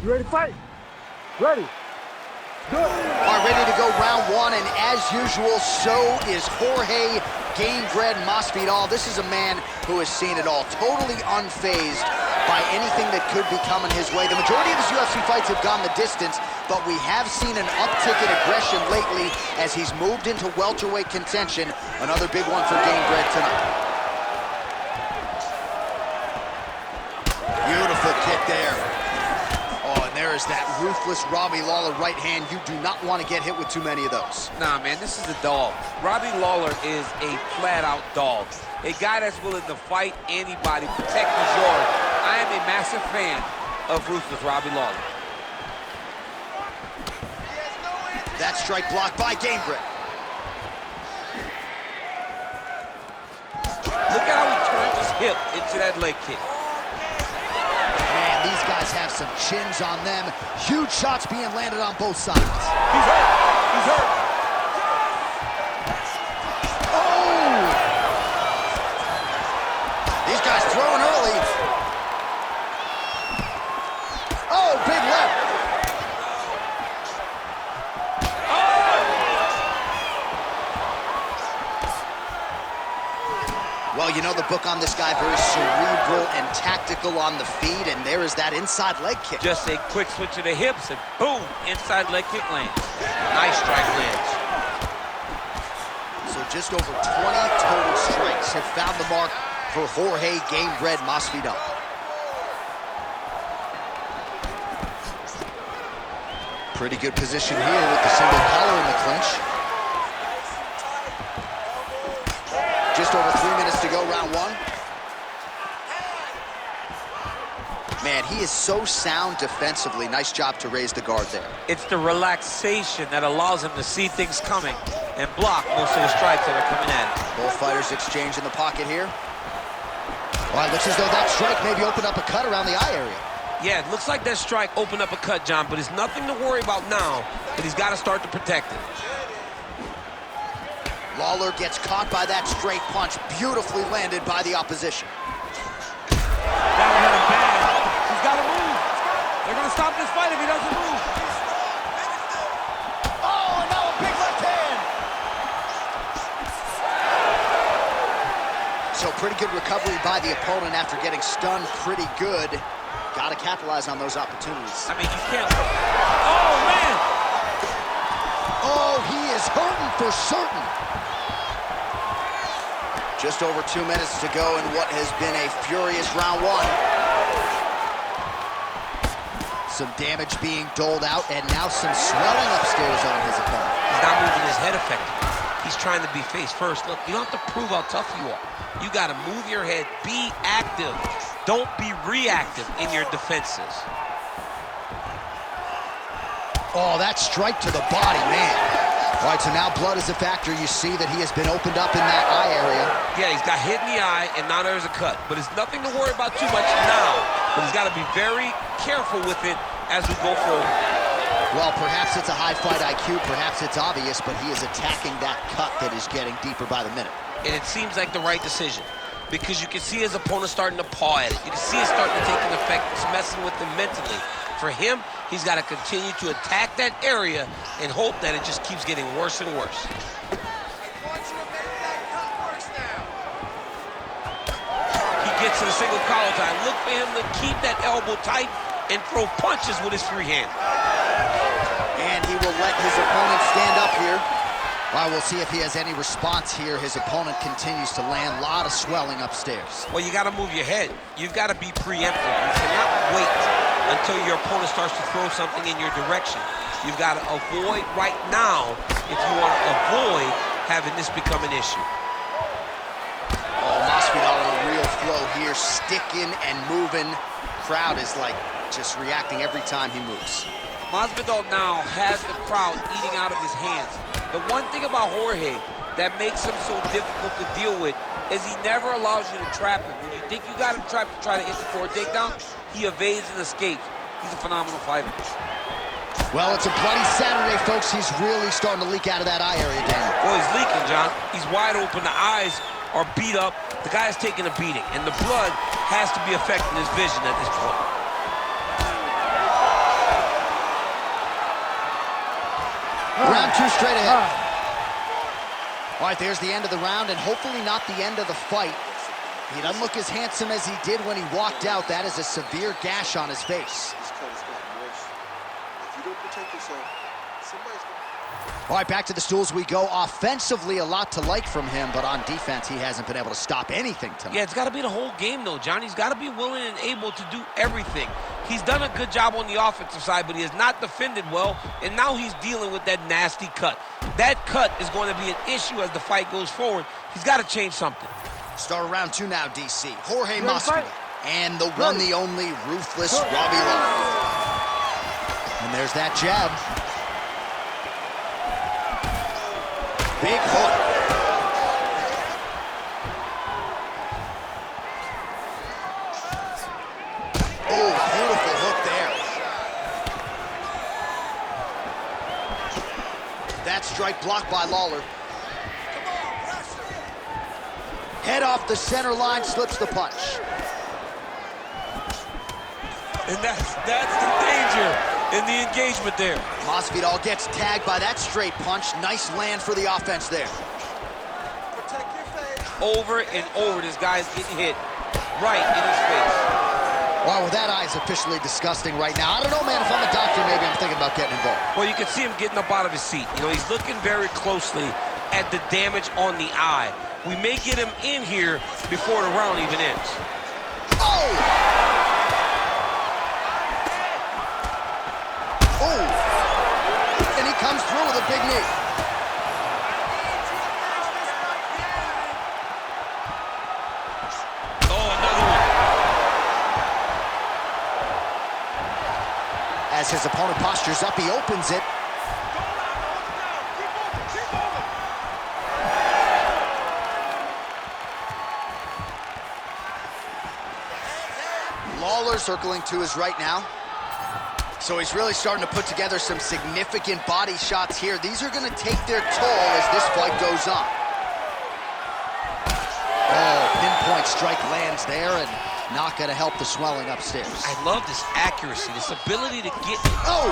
You ready to fight? Ready. Good. Are ready to go round one, and as usual, so is Jorge Gamebred Masvidal. This is a man who has seen it all, totally unfazed by anything that could be coming his way. The majority of his UFC fights have gone the distance, but we have seen an uptick in aggression lately as he's moved into welterweight contention. Another big one for Gamebred tonight. Beautiful kick there. Oh, and there is that ruthless Robbie Lawler right hand. You do not want to get hit with too many of those. Nah, man, this is a dog. Robbie Lawler is a flat-out dog. A guy that's willing to fight anybody, protect his yard. I am a massive fan of ruthless Robbie Lawler. That strike blocked by Gamebred. Look at how he turned his hip into that leg kick. Man, these guys have some chins on them. Huge shots being landed on both sides. He's hurt. He's hurt. Oh! These guys throwing early. Oh, big left. Well, you know the book on this guy, very cerebral and tactical on the feet, and there is that inside leg kick. Just a quick switch of the hips, and boom, inside leg kick lands. Nice strike lands. So just over 20 total strikes have found the mark for Jorge Gamebred Masvidal. Pretty good position here with the single collar in the clinch. Just over 3 minutes to go, round one. Man, he is so sound defensively. Nice job to raise the guard there. It's the relaxation that allows him to see things coming and block most of the strikes that are coming at him. Both fighters exchange in the pocket here. Well, it looks as though that strike maybe opened up a cut around the eye area. Yeah, it looks like that strike opened up a cut, John, but it's nothing to worry about now, but he's got to start to protect it. Lawler gets caught by that straight punch, beautifully landed by the opposition. That one hit him bad. He's got to move. They're going to stop this fight if he doesn't move. Oh, and now a big left hand. So pretty good recovery by the opponent after getting stunned pretty good. Got to capitalize on those opportunities. I mean, you can't... Oh, man! Oh, he is hurting for certain. Just over 2 minutes to go in what has been a furious round one. Some damage being doled out, and now some swelling upstairs on his opponent. He's not moving his head effectively. He's trying to be face first. Look, you don't have to prove how tough you are. You got to move your head, be active. Don't be reactive in your defenses. Oh, that strike to the body, man. All right, so now blood is a factor. You see that he has been opened up in that eye area. Yeah, he's got hit in the eye, and now there's a cut. But it's nothing to worry about too much now. But he's got to be very careful with it as we go forward. Well, perhaps it's a high fight IQ, perhaps it's obvious, but he is attacking that cut that is getting deeper by the minute. And it seems like the right decision, because you can see his opponent starting to paw at it. You can see it starting to take an effect. It's messing with him mentally. For him, he's got to continue to attack that area and hope that it just keeps getting worse and worse. He gets to the single collar tie. Look for him to keep that elbow tight and throw punches with his free hand. And he will let his opponent stand up here. Well, we'll see if he has any response here. His opponent continues to land. A lot of swelling upstairs. Well, you got to move your head. You've got to be preemptive. You cannot wait until your opponent starts to throw something in your direction. You've got to avoid right now if you want to avoid having this become an issue. Oh, Masvidal on a real flow here, sticking and moving. Crowd is like just reacting every time he moves. Masvidal now has the crowd eating out of his hands. The one thing about Jorge that makes him so difficult to deal with is he never allows you to trap him. When you think you got him trapped to try to hit for a takedown, he evades and escapes. He's a phenomenal fighter. Well, it's a bloody Saturday, folks. He's really starting to leak out of that eye area, Daniel. Well, he's leaking, John. He's wide open. The eyes are beat up. The guy's taking a beating, and the blood has to be affecting his vision at this point. two straight ahead. All right, there's the end of the round, and hopefully not the end of the fight. He doesn't look as handsome as he did when he walked out. That is a severe gash on his face. This cut has gotten worse. If you don't protect yourself, somebody's gonna... All right, back to the stools we go. Offensively, a lot to like from him, but on defense, he hasn't been able to stop anything tonight. Yeah, it's got to be the whole game, though, John. He's got to be willing and able to do everything. He's done a good job on the offensive side, but he has not defended well, and now he's dealing with that nasty cut. That cut is going to be an issue as the fight goes forward. He's got to change something. Start round two now, DC. Jorge Masvidal. And the one, the only, ruthless Robbie Lawler. And there's that jab. Big hook. Oh, beautiful hook there. That strike blocked by Lawler. Head off the center line, slips the punch. And that's the danger in the engagement there. Masvidal gets tagged by that straight punch. Nice land for the offense there. Protect your face. Over and over, this guy's getting hit right in his face. Wow, well, that eye is officially disgusting right now. I don't know, man, if I'm a doctor, maybe I'm thinking about getting involved. Well, you can see him getting up out of his seat. You know, he's looking very closely at the damage on the eye. We may get him in here before the round even ends. Oh! Oh! And he comes through with a big knee. Oh, another one. As his opponent postures up, he opens it. Lawler circling to his right now. So he's really starting to put together some significant body shots here. These are going to take their toll as this fight goes on. Oh, pinpoint strike lands there and not going to help the swelling upstairs. I love this accuracy, this ability to get... Oh!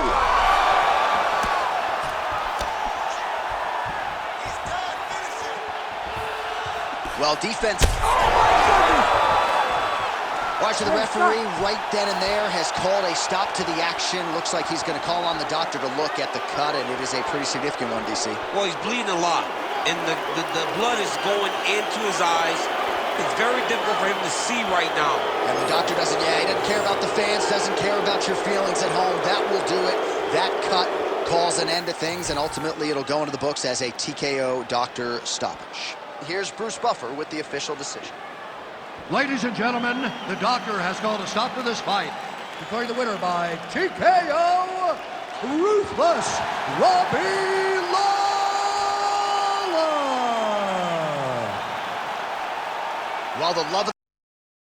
Well, defense... Watching the referee right then and there has called a stop to the action. Looks like he's going to call on the doctor to look at the cut, and it is a pretty significant one, DC. Well, he's bleeding a lot, and the blood is going into his eyes. It's very difficult for him to see right now. And the doctor doesn't, he doesn't care about the fans, doesn't care about your feelings at home. That will do it. That cut calls an end to things, and ultimately it'll go into the books as a TKO doctor stoppage. Here's Bruce Buffer with the official decision. Ladies and gentlemen, the doctor has called a stop to this fight, declaring the winner by TKO, Ruthless Robbie Lawler. While the love of